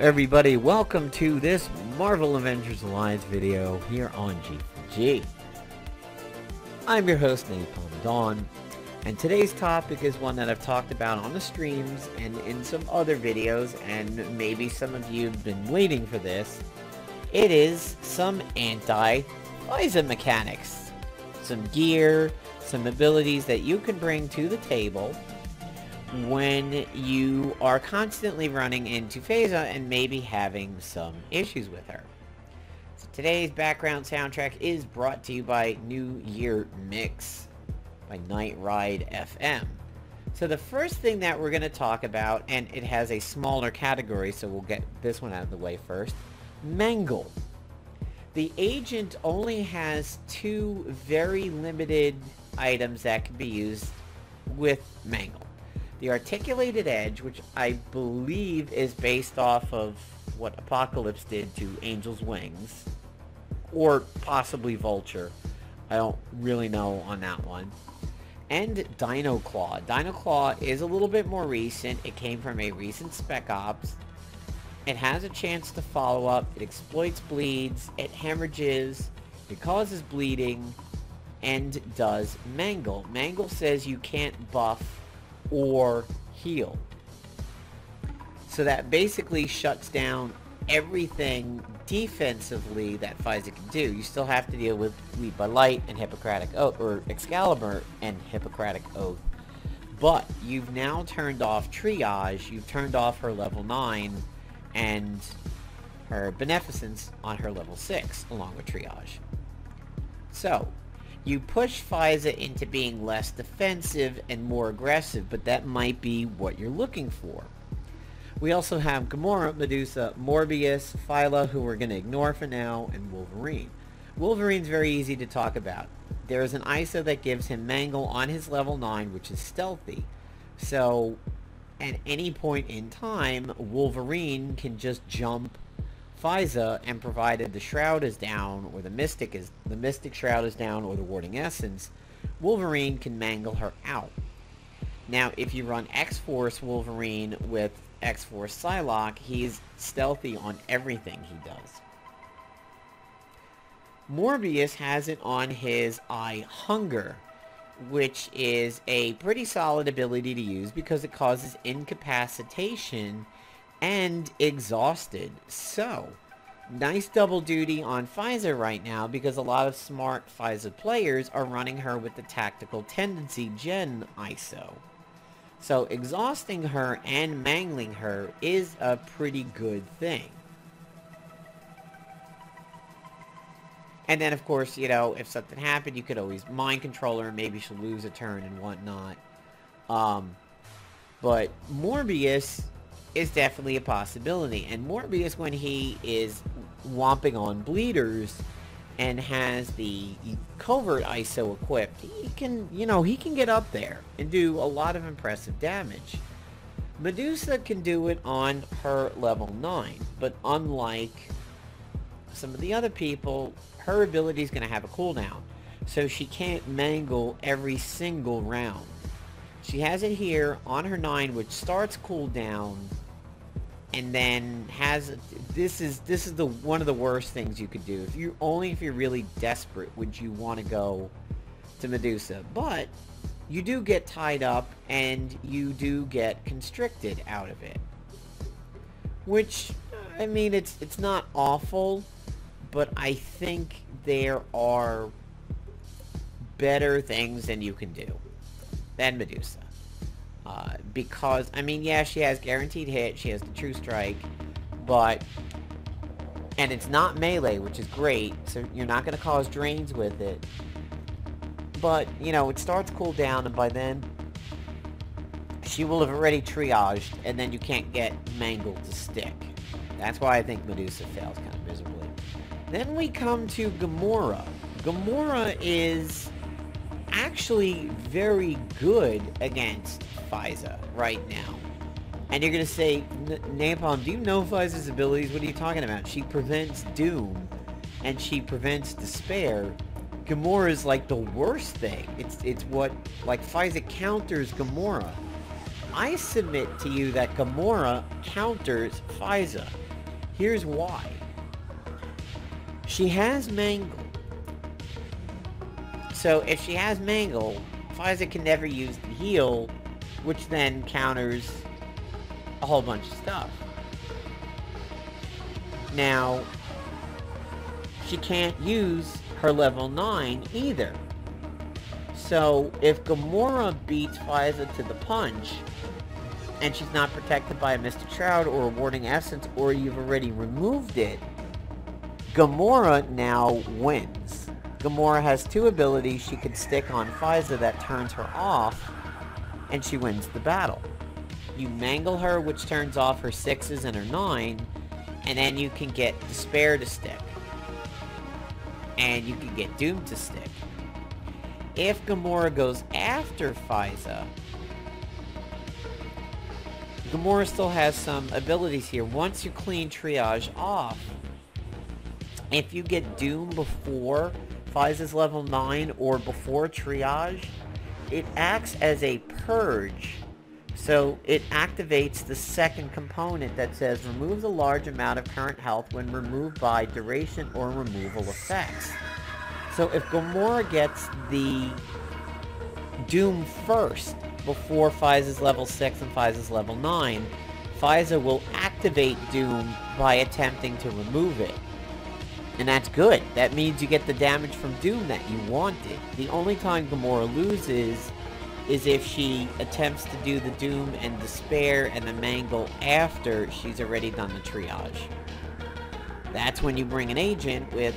everybody, welcome to this Marvel Avengers Alliance video here on G4G. I'm your host, Napalm Dawn, and today's topic is one that I've talked about on the streams and in some other videos, and maybe some of you have been waiting for this. It is some Anti-Faiza mechanics. Some gear, some abilities that you can bring to the table when you are constantly running into Faiza and maybe having some issues with her. So today's background soundtrack is brought to you by New Year Mix by Night Ride FM. So the first thing that we're going to talk about, and it has a smaller category, so we'll get this one out of the way first. Mangle. The agent only has two very limited items that can be used with Mangle. The Articulated Edge, which I believe is based off of what Apocalypse did to Angel's Wings, or possibly Vulture. I don't really know on that one. And Dino Claw. Dino Claw is a little bit more recent. It came from a recent Spec Ops. It has a chance to follow up. It exploits bleeds. It hemorrhages. It causes bleeding. And does Mangle. Mangle says you can't buff or heal. So that basically shuts down everything defensively that Faiza can do. You still have to deal with Lead by Light and Hippocratic Oath, or Excalibur and Hippocratic Oath. But you've now turned off Triage, you've turned off her level 9 and her Beneficence on her level 6 along with Triage. So you push Faiza into being less defensive and more aggressive, but that might be what you're looking for. We also have Gamora, Medusa, Morbius, Phyla, who we're going to ignore for now, and Wolverine. Wolverine's very easy to talk about. There is an ISO that gives him Mangle on his level 9, which is stealthy. So, at any point in time, Wolverine can just jump Faiza, and provided the Shroud is down, or the Mystic Shroud is down, or the Warding Essence, Wolverine can mangle her out. Now, if you run X-Force Wolverine with X-Force Psylocke, he's stealthy on everything he does. Morbius has it on his Eye Hunger, which is a pretty solid ability to use because it causes incapacitation and exhausted. So, nice double duty on Faiza right now because a lot of smart Faiza players are running her with the Tactical Tendency Gen ISO. So, exhausting her and mangling her is a pretty good thing. And then, of course, you know, if something happened, you could always mind control her. Maybe she'll lose a turn and whatnot. But Morbius is definitely a possibility. And Morbius, when he is whomping on bleeders and has the covert ISO equipped, he can, you know, he can get up there and do a lot of impressive damage. Medusa can do it on her level 9, but unlike some of the other people, her ability is going to have a cooldown, so she can't mangle every single round. She has it here on her 9, which starts cooldown, and then has this is the one of the worst things you could do. If you're really desperate would you want to go to Medusa, but you do get tied up and you do get constricted out of it, which, I mean, it's not awful, but I think there are better things than you can do than Medusa. Because, I mean, yeah, she has guaranteed hit, she has the True Strike, but, and it's not melee, which is great, so you're not going to cause drains with it, but, you know, it starts cooldown, and by then, she will have already triaged, and then you can't get mangled to stick. That's why I think Medusa fails kind of miserably. Then we come to Gamora. Gamora is actually very good against Faiza right now. And you're going to say, Napalm, do you know Faiza's abilities? What are you talking about? She prevents Doom, and she prevents Despair. Gamora is like the worst thing. It's what, like, Faiza counters Gamora. I submit to you that Gamora counters Faiza. Here's why. She has Mangle. So if she has Mangle, Faiza can never use the heal, which then counters a whole bunch of stuff. Now, she can't use her level 9 either. So if Gamora beats Faiza to the punch, and she's not protected by a Mystic Shroud or a Warding Essence, or you've already removed it, Gamora now wins. Gamora has 2 abilities she can stick on Faiza that turns her off, and she wins the battle. You mangle her, which turns off her 6s and her 9, and then you can get Despair to stick. And you can get Doom to stick. If Gamora goes after Faiza, Gamora still has some abilities here. Once you clean Triage off, if you get Doom before Faiza's level 9 or before Triage, it acts as a purge. So it activates the second component that says removes a large amount of current health when removed by duration or removal effects. So if Gamora gets the Doom first before Faiza's level 6 and Faiza's level 9, Faiza will activate Doom by attempting to remove it. And that's good. That means you get the damage from Doom that you wanted. The only time Gamora loses is if she attempts to do the Doom and Despair and the Mangle after she's already done the Triage. That's when you bring an agent with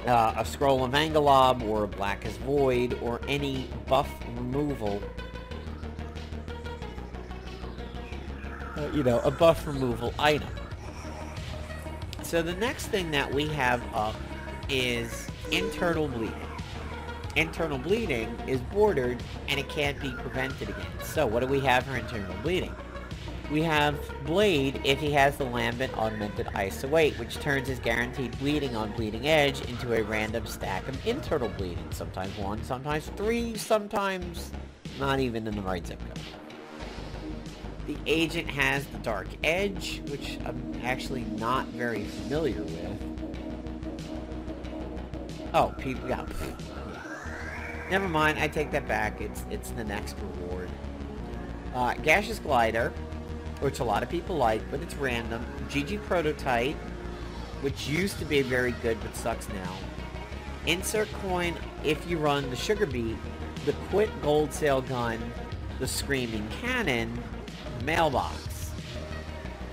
a Scroll of Angalob or a Blackest Void or any buff removal. A buff removal item. So the next thing that we have up is internal bleeding. Internal bleeding is bordered and it can't be prevented against. So what do we have for internal bleeding? We have Blade if he has the Lambent Augmented ISO 8, which turns his guaranteed bleeding on Bleeding Edge into a random stack of internal bleeding. Sometimes 1, sometimes 3, sometimes not even in the right zip code. The agent has the Dark Edge, which I'm actually not very familiar with. Oh, people got... Never mind, I take that back. It's the next reward. Gaseous Glider, which a lot of people like, but it's random. GG Prototype, which used to be very good, but sucks now. Insert Coin if you run the Sugar Beet, the Quit Gold Sale Gun, the Screaming Cannon, Mailbox.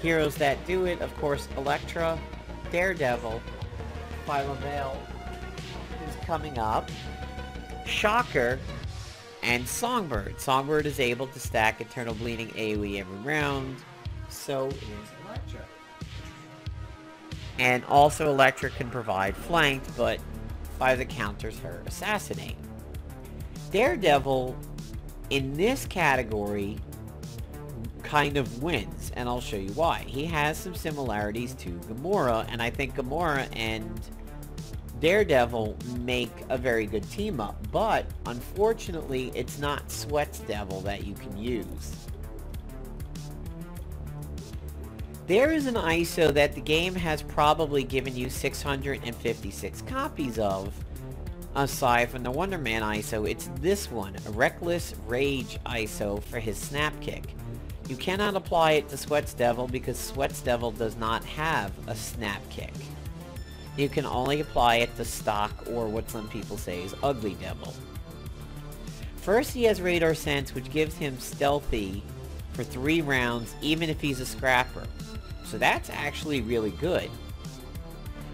Heroes that do it, of course, Elektra, Daredevil, Final Veil is coming up, Shocker, and Songbird. Songbird is able to stack Eternal Bleeding AoE every round, so is Elektra. And also Elektra can provide Flanked, but Faiza counters her Assassinate. Daredevil, in this category, kind of wins, and I'll show you why. He has some similarities to Gamora, and I think Gamora and Daredevil make a very good team up, but unfortunately it's not Sweat's Devil that you can use. There is an ISO that the game has probably given you 656 copies of, aside from the Wonder Man ISO. It's this one, a Reckless Rage ISO for his Snap Kick. You cannot apply it to Sweat's Devil because Sweat's Devil does not have a Snap Kick. You can only apply it to Stock, or what some people say is Ugly Devil. First, he has Radar Sense, which gives him Stealthy for 3 rounds, even if he's a Scrapper. So that's actually really good.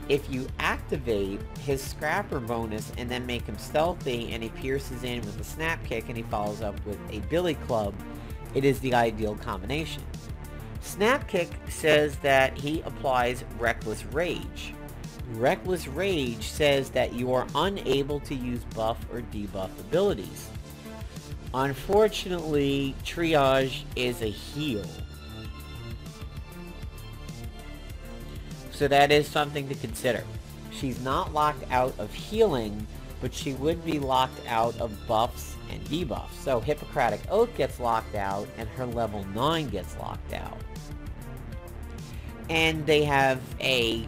If you activate his Scrapper bonus and then make him Stealthy, and he pierces in with a Snap Kick and he follows up with a Billy Club, it is the ideal combination. Snap Kick says that he applies Reckless Rage. Reckless Rage says that you are unable to use buff or debuff abilities. Unfortunately, Triage is a heal. So that is something to consider. She's not locked out of healing, but she would be locked out of buffs and debuffs. So Hippocratic Oath gets locked out, and her level 9 gets locked out. And they have a...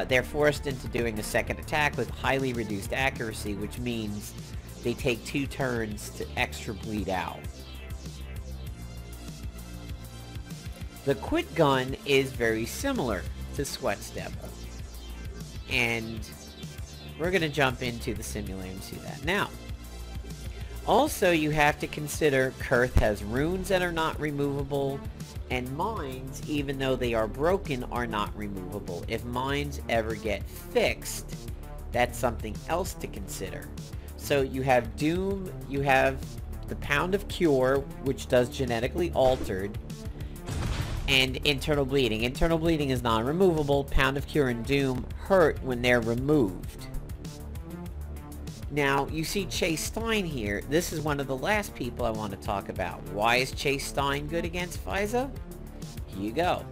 they're forced into doing a second attack with highly reduced accuracy, which means they take 2 turns to extra bleed out. The quit gun is very similar to Sweat's Devil. And we're going to jump into the simulator and see that. Now, also you have to consider Kurth has runes that are not removable, and mines, even though they are broken, are not removable. If mines ever get fixed, that's something else to consider. So you have Doom, you have the Pound of Cure, which does genetically altered, and internal bleeding. Internal bleeding is non-removable. Pound of Cure and Doom hurt when they're removed. Now, you see Chase Stein here. This is one of the last people I want to talk about. Why is Chase Stein good against Faiza? Here you go.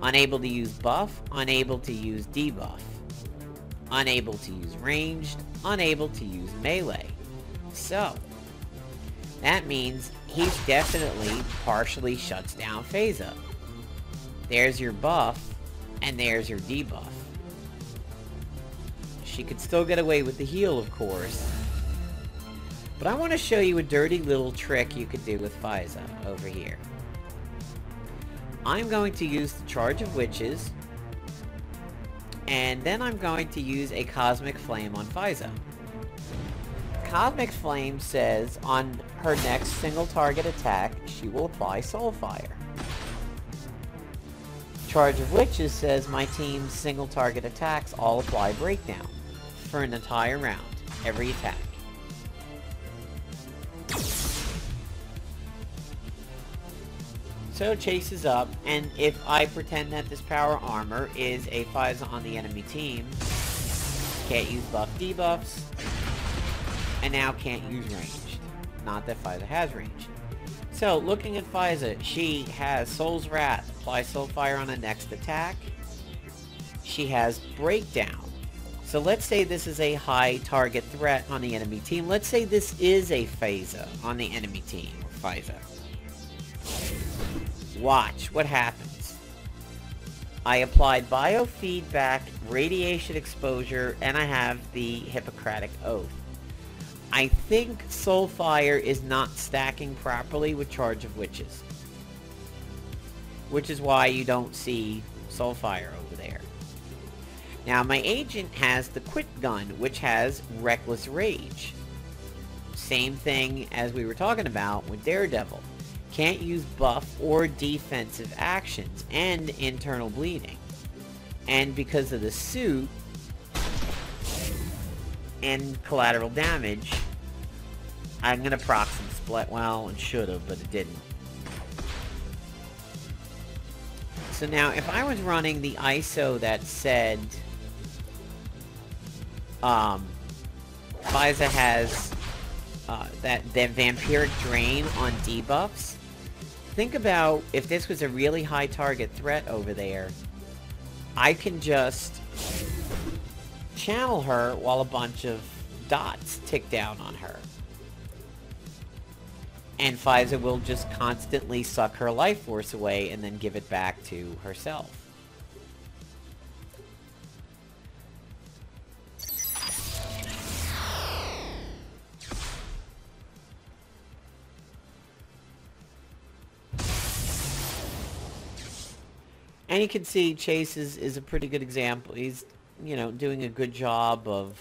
Unable to use buff, unable to use debuff. Unable to use ranged, unable to use melee. So, that means he's definitely partially shuts down Faiza. There's your buff, and there's your debuff. She could still get away with the heal, of course. But I want to show you a dirty little trick you could do with Faiza over here. I'm going to use the Charge of Witches, and then I'm going to use a Cosmic Flame on Faiza. Cosmic Flame says on her next single target attack, she will apply Soulfire. Charge of Witches says my team's single target attacks all apply Breakdown for an entire round, every attack. So Chase is up, and if I pretend that this power armor is a Faiza on the enemy team, can't use buff debuffs, and now can't use ranged. Not that Faiza has ranged. So, looking at Faiza, she has Soul's Wrath, apply Soulfire on a next attack. She has Breakdown. So let's say this is a high target threat on the enemy team. Let's say this is a Faiza on the enemy team, or Faiza. Watch what happens. I applied biofeedback, radiation exposure, and I have the Hippocratic Oath. I think Soulfire is not stacking properly with Charge of Witches, which is why you don't see Soulfire over there. Now, my agent has the Quit Gun, which has Reckless Rage. Same thing as we were talking about with Daredevil. Can't use buff or defensive actions, and internal bleeding. And because of the suit and collateral damage, I'm gonna proc some split. Well, it should have, but it didn't. So now, if I was running the ISO that said Faiza has that Vampiric Drain on debuffs, think about if this was a really high target threat over there, I can just channel her while a bunch of dots tick down on her. And Faiza will just constantly suck her life force away and then give it back to herself. And you can see Chase is a pretty good example. He's, you know, doing a good job of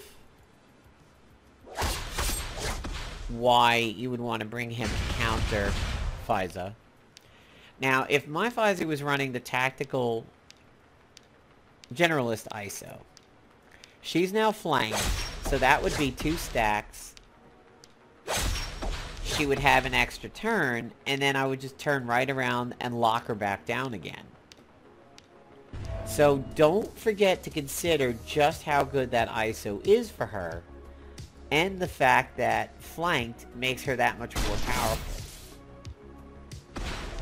why you would want to bring him to counter Faiza. Now, if my Faiza was running the tactical generalist ISO, she's now flanked, so that would be 2 stacks. She would have an extra turn, and then I would just turn right around and lock her back down again. So don't forget to consider just how good that ISO is for her, and the fact that flanked makes her that much more powerful.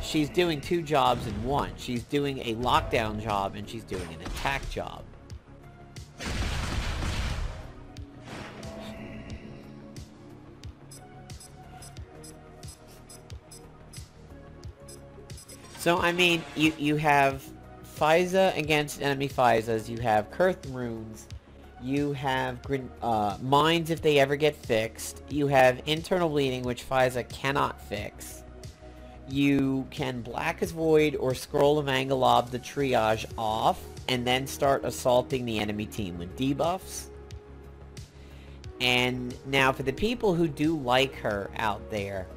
She's doing 2 jobs in one. She's doing a lockdown job, and she's doing an attack job. So, I mean, you have Faiza against enemy Faizas, you have Kurth runes, you have mines if they ever get fixed, you have internal bleeding, which Faiza cannot fix. You can Black as Void or Scroll of Angalob the triage off, and then start assaulting the enemy team with debuffs. And now for the people who do like her out there,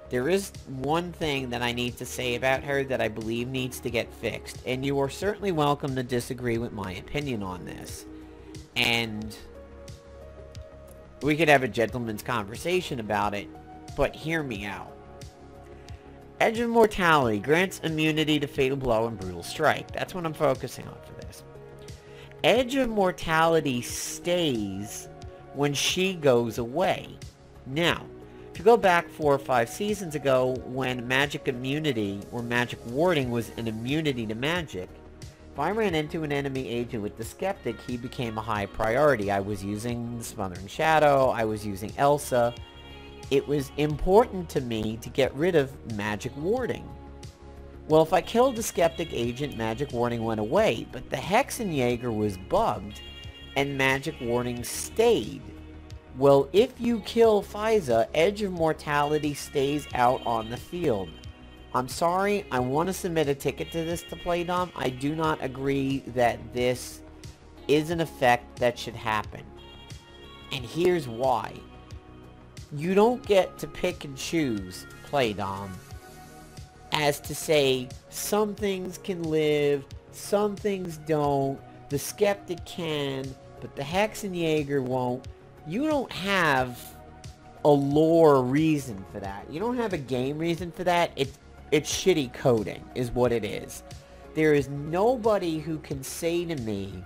there is one thing that I need to say about her that I believe needs to get fixed. And you are certainly welcome to disagree with my opinion on this. And we could have a gentleman's conversation about it, but hear me out. Edge of Mortality grants immunity to Fatal Blow and Brutal Strike. That's what I'm focusing on for this. Edge of Mortality stays when she goes away. Now, if you go back 4 or 5 seasons ago, when magic immunity or magic warding was an immunity to magic, if I ran into an enemy agent with the Skeptic, he became a high priority. I was using Smothering Shadow, I was using Elsa. It was important to me to get rid of magic warding. Well, if I killed the Skeptic agent, magic warding went away, but the Hexenjäger was bugged, and magic warding stayed. Well, if you kill Faiza, Edge of Mortality stays out on the field. I'm sorry, I want to submit a ticket to this to play, Dom. I do not agree that this is an effect that should happen. And here's why. You don't get to pick and choose, play Dom, as to say some things can live, some things don't, the Skeptic can, but the Hexenjäger won't. You don't have a lore reason for that. You don't have a game reason for that. It's shitty coding is what it is. There is nobody who can say to me,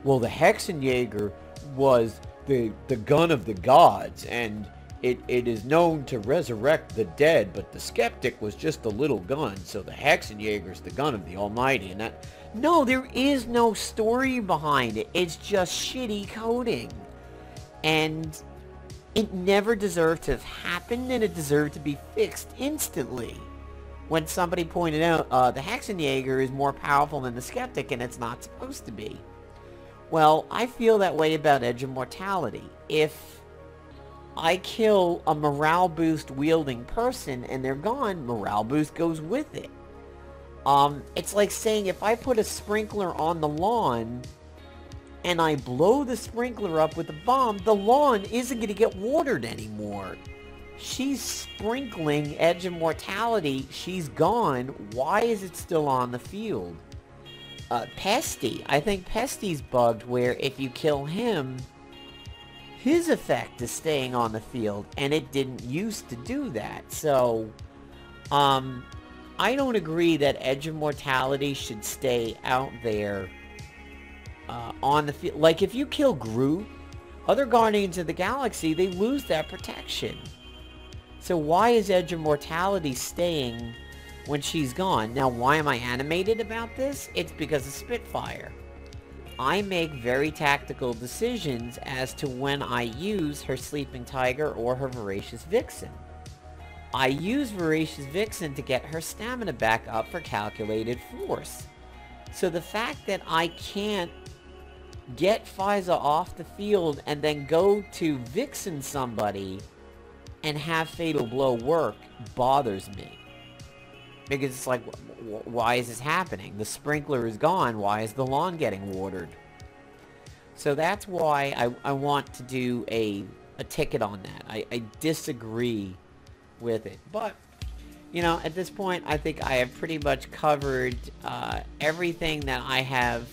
well, the Hexenjäger was the gun of the gods, and it is known to resurrect the dead, but the Skeptic was just a little gun, so the Hexenjäger's the gun of the Almighty, and that... No, there is no story behind it. It's just shitty coding. And it never deserved to have happened, and it deserved to be fixed instantly. When somebody pointed out, the Hexenjäger is more powerful than the Skeptic, and it's not supposed to be. Well, I feel that way about Edge of Mortality. If I kill a morale boost wielding person and they're gone, morale boost goes with it. It's like saying if I put a sprinkler on the lawn and I blow the sprinkler up with a bomb, the lawn isn't going to get watered anymore. She's sprinkling Edge of Mortality. She's gone. Why is it still on the field? Pesty. I think Pesty's bugged where if you kill him, his effect is staying on the field, and it didn't used to do that. So, I don't agree that Edge of Mortality should stay out there on the field. Like, if you kill Groot, other Guardians of the Galaxy, they lose that protection. So why is Edge of Mortality staying when she's gone? Now, why am I animated about this? It's because of Spitfire. I make very tactical decisions as to when I use her Sleeping Tiger or her Voracious Vixen. I use Voracious Vixen to get her stamina back up for calculated force. So the fact that I can't get Faiza off the field and then go to Vixen somebody and have Fatal Blow work bothers me. Because it's like, why is this happening? The sprinkler is gone. Why is the lawn getting watered? So that's why I want to do a ticket on that. I disagree with it. But, you know, at this point, I think I have pretty much covered everything that I have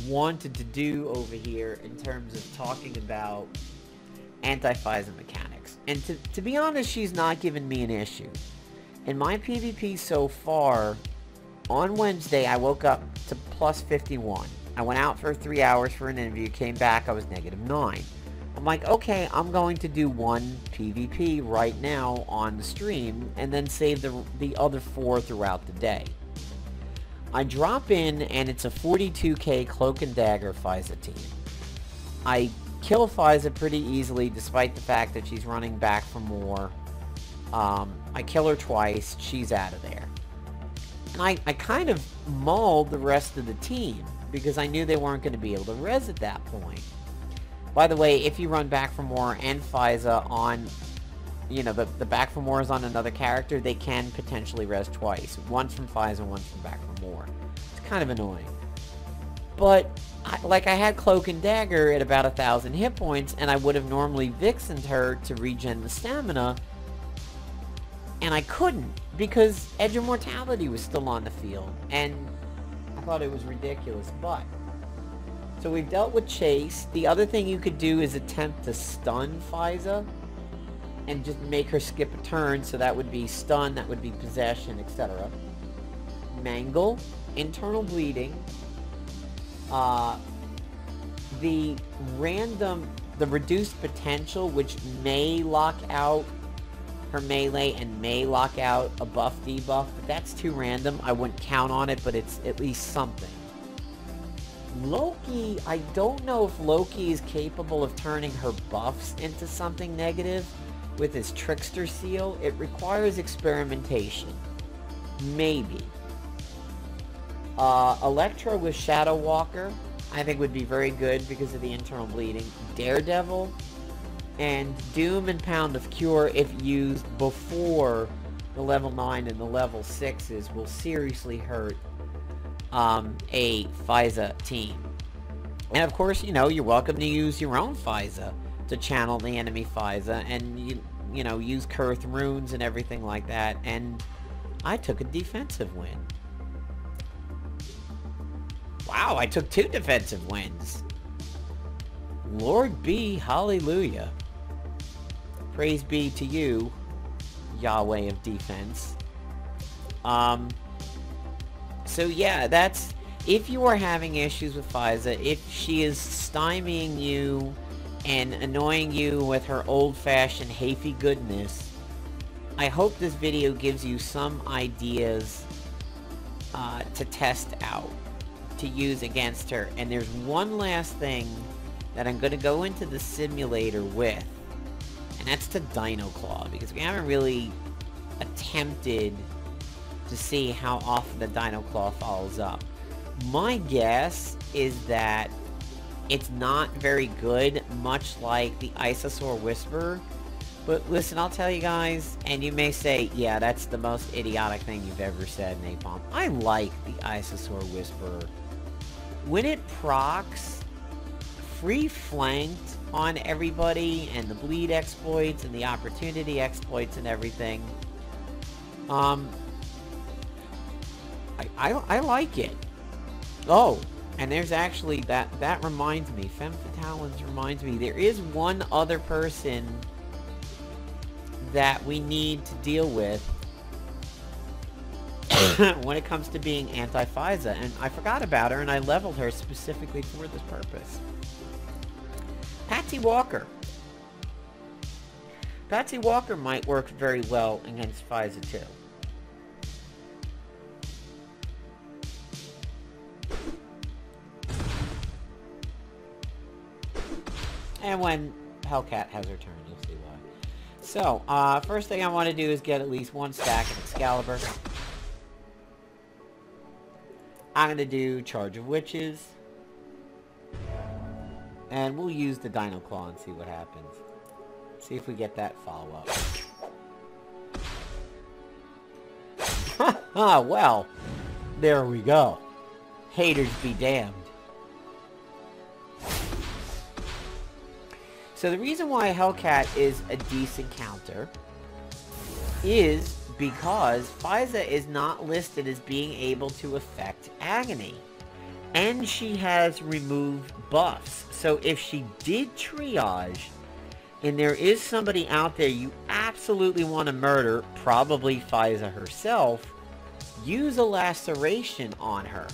wanted to do over here in terms of talking about Anti-Faiza mechanics. And to be honest, she's not given me an issue. In my PvP so far, on Wednesday, I woke up to plus 51. I went out for 3 hours for an interview, came back, I was negative 9. I'm like, okay, I'm going to do one PvP right now on the stream, and then save the other 4 throughout the day. I drop in, and it's a 42k Cloak and Dagger Faiza team. I kill Faiza pretty easily, despite the fact that she's running back for more. I kill her twice, she's out of there. And I kind of mauled the rest of the team because I knew they weren't going to be able to res at that point. By the way, if you run Back for More and Faiza on, you know, the Back for More is on another character, they can potentially res twice. Once from Faiza, once from Back for More. It's kind of annoying. But, I had Cloak and Dagger at about 1,000 hit points, and I would have normally Vixened her to regen the stamina, and I couldn't, because Edge of Mortality was still on the field, and I thought it was ridiculous, but... So we've dealt with Chase. The other thing you could do is attempt to stun Faiza, and just make her skip a turn, so that would be stun, that would be possession, etc. Mangle, internal bleeding, the reduced potential, which may lock out her melee and may lock out a buff debuff, but that's too random. I wouldn't count on it, but it's at least something. Loki, I don't know if Loki is capable of turning her buffs into something negative with his Trickster Seal. It requires experimentation. Maybe. Electro with Shadow Walker, I think would be very good because of the internal bleeding. Daredevil, and Doom and Pound of Cure, if used before the level 9 and the level 6s, will seriously hurt a Faiza team. And of course, you know, you're welcome to use your own Faiza to channel the enemy Faiza, and you know, use Kurth runes and everything like that, and I took a defensive win. Wow, I took 2 defensive wins. Lord be hallelujah. Praise be to you, Yahweh of defense. So yeah, that's... If you are having issues with Faiza, if she is stymieing you and annoying you with her old-fashioned Hafey goodness, I hope this video gives you some ideas to test out, to use against her. And there's one last thing that I'm going to go into the simulator with, and that's to Dino Claw, because we haven't really attempted to see how often the Dino Claw follows up. My guess is that it's not very good, much like the Isosaur Whisperer. But listen, I'll tell you guys, and you may say, yeah, that's the most idiotic thing you've ever said, Napalm. I like the Isosaur Whisperer. When it procs, free flanked on everybody, and the bleed exploits, and the opportunity exploits, and everything, I like it. Oh, and there's actually, that reminds me, Femme Fatales reminds me, there is one other person that we need to deal with when it comes to being Anti-Faiza, and I forgot about her, and I leveled her specifically for this purpose. Patsy Walker. Patsy Walker might work very well against Faiza too. And when Hellcat has her turn, you'll see why. So, first thing I want to do is get at least 1 stack of Excalibur. I'm going to do Charge of Witches. And we'll use the Dino Claw and see what happens. See if we get that follow-up. Well, there we go. Haters be damned. So the reason why Hellcat is a decent counter is because Faiza is not listed as being able to affect Agony. And she has removed buffs. So if she did triage, and there is somebody out there you absolutely want to murder, probably Faiza herself, use a laceration on her.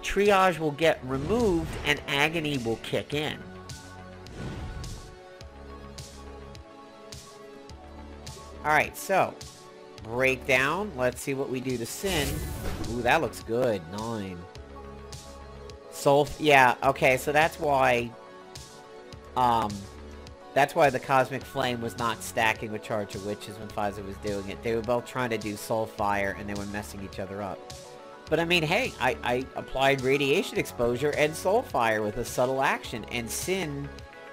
Triage will get removed and Agony will kick in. Alright, so, breakdown. Let's see what we do to Sin. Ooh, that looks good. 9. Yeah, okay, so that's why, That's why the Cosmic Flame was not stacking with Charge of Witches when Faiza was doing it. They were both trying to do Soul Fire, and they were messing each other up. But I mean, hey, I applied Radiation Exposure and Soul Fire with a subtle action, and Sin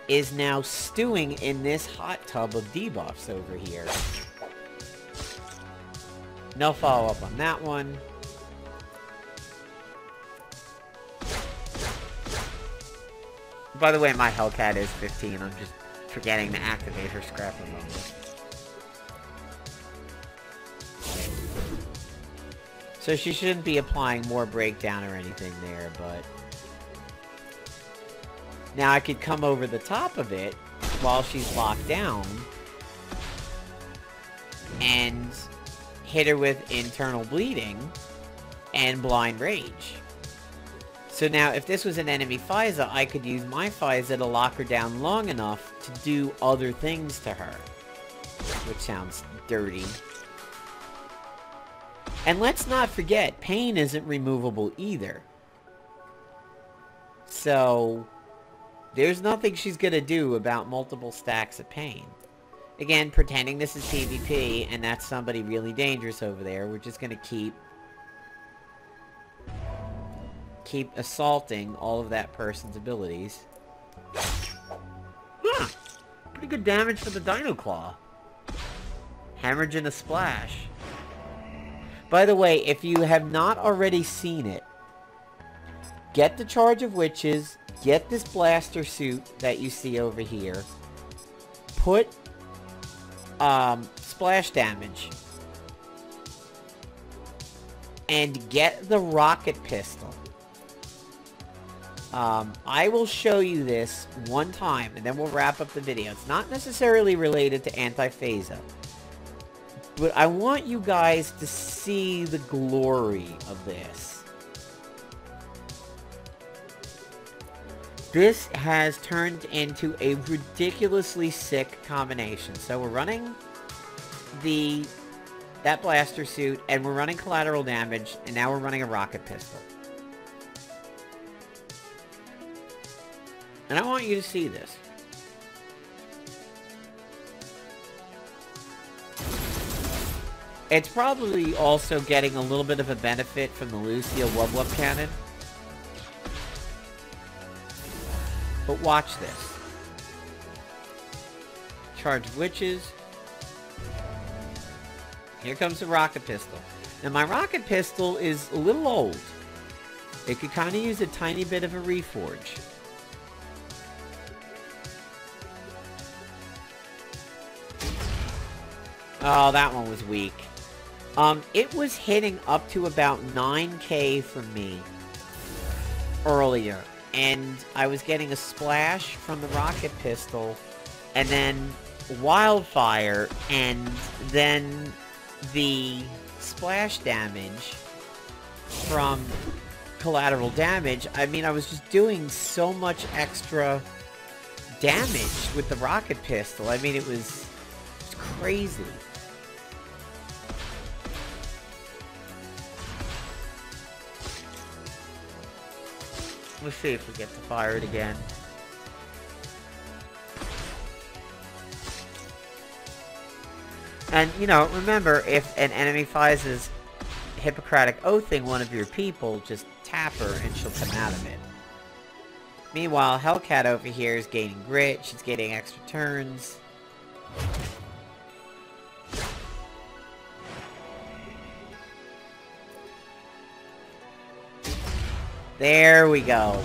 is now stewing in this hot tub of debuffs over here. No follow-up on that one. By the way, my Hellcat is 15. I'm just forgetting to activate her scrapper moment. So she shouldn't be applying more breakdown or anything there, but... Now I could come over the top of it while she's locked down and hit her with Internal Bleeding and Blind Rage. So now, if this was an enemy Faiza, I could use my Faiza to lock her down long enough to do other things to her. Which sounds dirty. And let's not forget, pain isn't removable either. So, there's nothing she's gonna do about multiple stacks of pain. Again, pretending this is PvP, and that's somebody really dangerous over there, we're just gonna keep assaulting all of that person's abilities. Huh! Pretty good damage for the Dino Claw. Hemorrhage and a Splash. By the way, if you have not already seen it, get the Charge of Witches, get this blaster suit that you see over here, put splash damage, and get the rocket pistol. I will show you this one time, and then we'll wrap up the video. It's not necessarily related to Anti-Faiza, but I want you guys to see the glory of this. This has turned into a ridiculously sick combination. So we're running that blaster suit, and we're running collateral damage, and now we're running a rocket pistol. And I want you to see this. It's probably also getting a little bit of a benefit from the Lucia Wub Cannon. But watch this. Charge of Witches. Here comes the rocket pistol. Now my rocket pistol is a little old. It could kind of use a tiny bit of a reforge. Oh, that one was weak. It was hitting up to about 9k from me earlier. And I was getting a splash from the rocket pistol, and then wildfire, and then the splash damage from collateral damage. I mean, I was just doing so much extra damage with the rocket pistol. I mean, it was crazy. Let's see if we get to fire it again. And, you know, remember, if an enemy Faiza's Hippocratic Oathing one of your people, just tap her and she'll come out of it. Meanwhile, Hellcat over here is gaining grit. She's getting extra turns. There we go.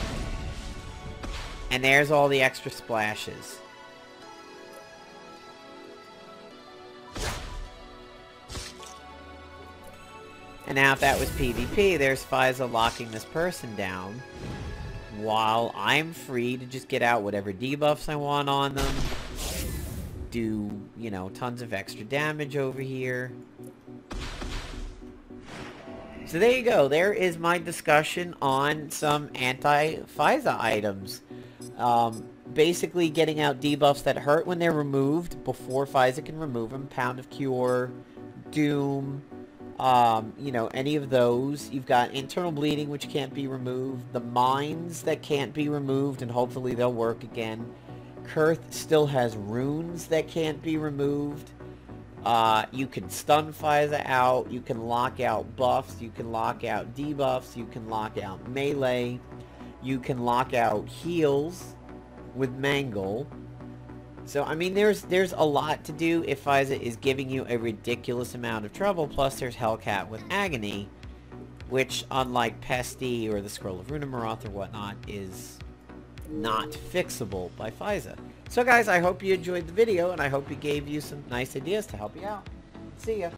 And there's all the extra splashes. And now if that was PvP, there's Faiza locking this person down, while I'm free to just get out whatever debuffs I want on them. Do, you know, tons of extra damage over here. So there you go. There is my discussion on some Anti-Faiza items. Basically getting out debuffs that hurt when they're removed before Faiza can remove them. Pound of Cure, Doom, you know, any of those. You've got Internal Bleeding, which can't be removed. The Mines that can't be removed, and hopefully they'll work again. Kurth still has runes that can't be removed. You can stun Faiza out. You can lock out buffs. You can lock out debuffs. You can lock out melee. You can lock out heals with Mangle. So, I mean, there's a lot to do if Faiza is giving you a ridiculous amount of trouble. Plus, there's Hellcat with Agony, which, unlike Pesty or the Scroll of Runemeroth or whatnot, is not fixable by Faiza. So guys, I hope you enjoyed the video, and I hope it gave you some nice ideas to help you out. See ya.